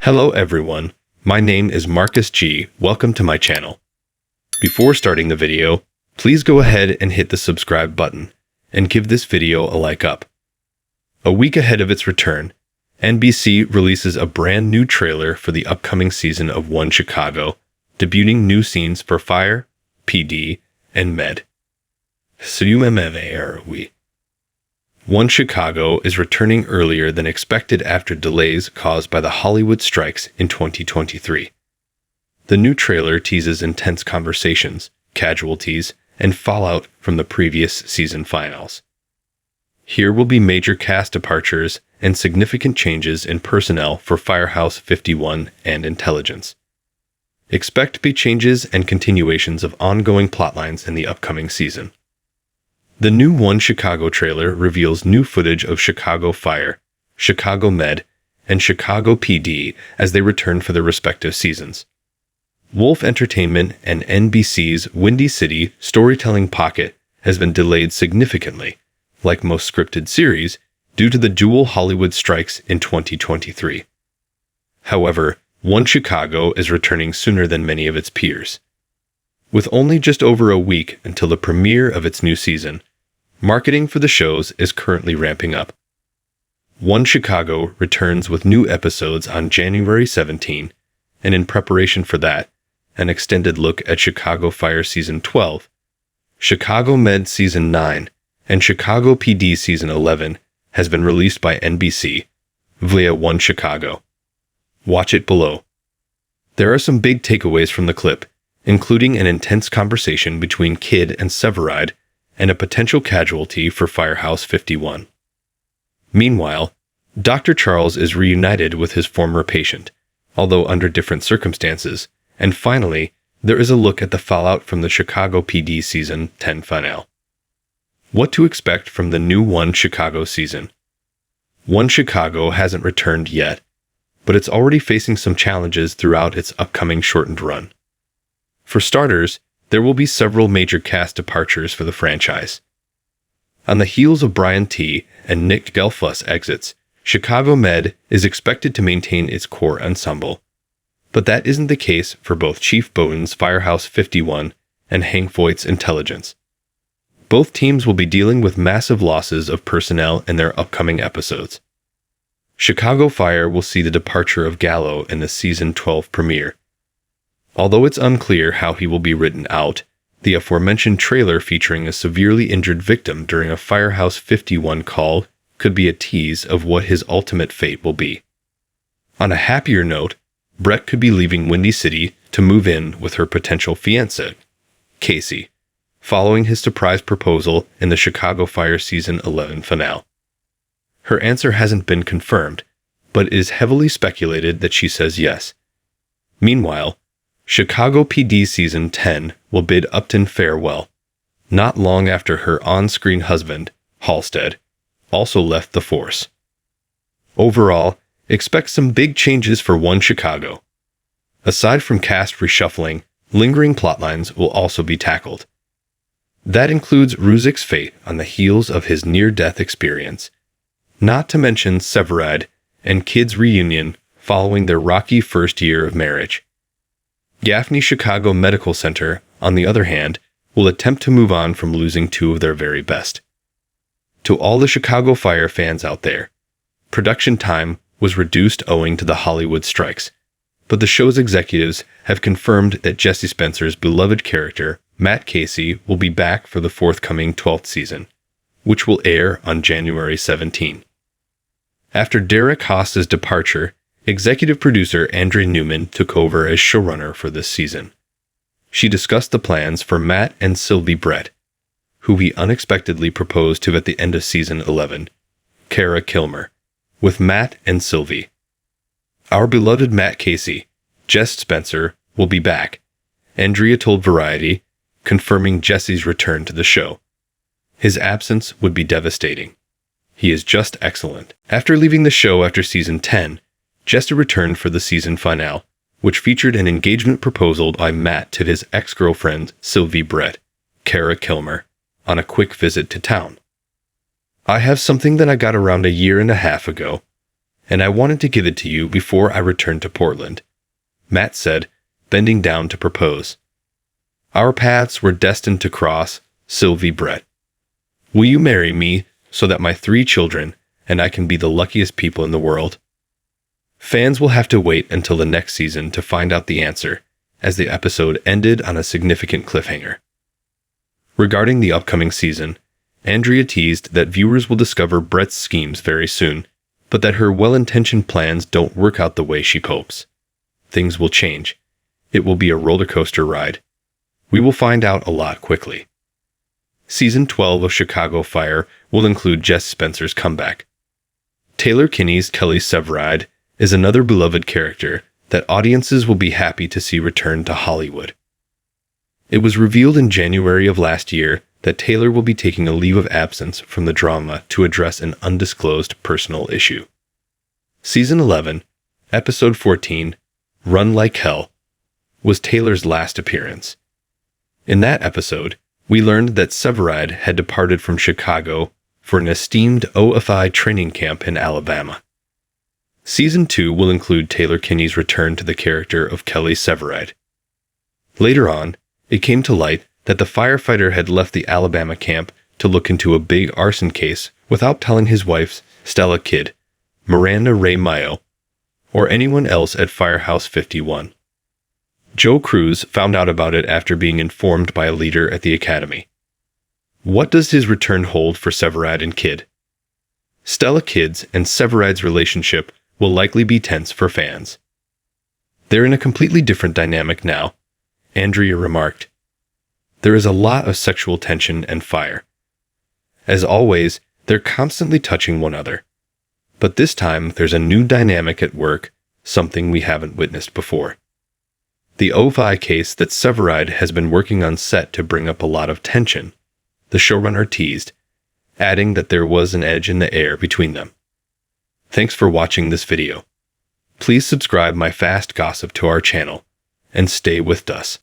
Hello everyone, my name is Marcus G. Welcome to my channel. Before starting the video, please go ahead and hit the subscribe button and give this video a like up. A week ahead of its return, NBC releases a brand new trailer for the upcoming season of One Chicago, debuting new scenes for Fire, PD, and Med. SisterWives. One Chicago is returning earlier than expected after delays caused by the Hollywood strikes in 2023. The new trailer teases intense conversations, casualties, and fallout from the previous season finals. Here will be major cast departures and significant changes in personnel for Firehouse 51 and Intelligence. Expect to be changes and continuations of ongoing plotlines in the upcoming season. The new One Chicago trailer reveals new footage of Chicago Fire, Chicago Med, and Chicago PD as they return for their respective seasons. Wolf Entertainment and NBC's Windy City storytelling pocket has been delayed significantly, like most scripted series, due to the dual Hollywood strikes in 2023. However, One Chicago is returning sooner than many of its peers. With only just over a week until the premiere of its new season, marketing for the shows is currently ramping up. One Chicago returns with new episodes on January 17, and in preparation for that, an extended look at Chicago Fire Season 12, Chicago Med Season 9, and Chicago PD Season 11 has been released by NBC via One Chicago. Watch it below. There are some big takeaways from the clip, including an intense conversation between Kid and Severide and a potential casualty for Firehouse 51. Meanwhile, Dr. Charles is reunited with his former patient, although under different circumstances, and finally, there is a look at the fallout from the Chicago PD Season 10 finale. What to expect from the new One Chicago season? One Chicago hasn't returned yet, but it's already facing some challenges throughout its upcoming shortened run. For starters, there will be several major cast departures for the franchise. On the heels of Brian T. and Nick Gelfuss exits, Chicago Med is expected to maintain its core ensemble. But that isn't the case for both Chief Bowden's Firehouse 51 and Hank Voight's Intelligence. Both teams will be dealing with massive losses of personnel in their upcoming episodes. Chicago Fire will see the departure of Gallo in the Season 12 premiere. Although it's unclear how he will be written out, the aforementioned trailer featuring a severely injured victim during a Firehouse 51 call could be a tease of what his ultimate fate will be. On a happier note, Bret could be leaving Windy City to move in with her potential fiancé, Casey, following his surprise proposal in the Chicago Fire Season 11 finale. Her answer hasn't been confirmed, but it is heavily speculated that she says yes. Meanwhile, Chicago PD Season 10 will bid Upton farewell, not long after her on-screen husband, Halstead, also left the force. Overall, expect some big changes for One Chicago. Aside from cast reshuffling, lingering plotlines will also be tackled. That includes Ruzik's fate on the heels of his near-death experience, not to mention Severide and Kid's reunion following their rocky first year of marriage. Gaffney Chicago Medical Center, on the other hand, will attempt to move on from losing two of their very best. To all the Chicago Fire fans out there, production time was reduced owing to the Hollywood strikes, but the show's executives have confirmed that Jesse Spencer's beloved character, Matt Casey, will be back for the forthcoming 12th season, which will air on January 17. After Derek Haas's departure, executive producer Andre Newman took over as showrunner for this season. She discussed the plans for Matt and Sylvie Brett, who he unexpectedly proposed to at the end of Season 11, Kara Kilmer, with Matt and Sylvie. Our beloved Matt Casey, Jess Spencer, will be back, Andrea told Variety, confirming Jesse's return to the show. His absence would be devastating. He is just excellent. After leaving the show after Season 10, Jesse returned for the season finale, which featured an engagement proposal by Matt to his ex-girlfriend, Sylvie Brett, Kara Kilmer, on a quick visit to town. I have something that I got around a year and a half ago, and I wanted to give it to you before I returned to Portland," Matt said, bending down to propose. "Our paths were destined to cross, Sylvie Bret. Will you marry me so that my 3 children and I can be the luckiest people in the world?" Fans will have to wait until the next season to find out the answer, as the episode ended on a significant cliffhanger. Regarding the upcoming season, Andrea teased that viewers will discover Bret's schemes very soon, but that her well-intentioned plans don't work out the way she hopes. Things will change. It will be a roller coaster ride. We will find out a lot quickly. Season 12 of Chicago Fire will include Jess Spencer's comeback. Taylor Kinney's Kelly Severide is another beloved character that audiences will be happy to see return to Hollywood. It was revealed in January of last year that Taylor will be taking a leave of absence from the drama to address an undisclosed personal issue. Season 11, Episode 14, Run Like Hell, was Taylor's last appearance. In that episode, we learned that Severide had departed from Chicago for an esteemed OFI training camp in Alabama. Season 2 will include Taylor Kinney's return to the character of Kelly Severide. Later on, it came to light that the firefighter had left the Alabama camp to look into a big arson case without telling his wife, Stella Kidd, Miranda Ray Mayo, or anyone else at Firehouse 51. Joe Cruz found out about it after being informed by a leader at the academy. What does his return hold for Severide and Kidd? Stella Kidd's and Severide's relationship will likely be tense for fans. "They're in a completely different dynamic now," Andrea remarked. "There is a lot of sexual tension and fire. As always, they're constantly touching one another. But this time, there's a new dynamic at work, something we haven't witnessed before." The OFI case that Severide has been working on set to bring up a lot of tension, the showrunner teased, adding that there was an edge in the air between them. Thanks for watching this video. Please subscribe my fast gossip to our channel, and stay with us.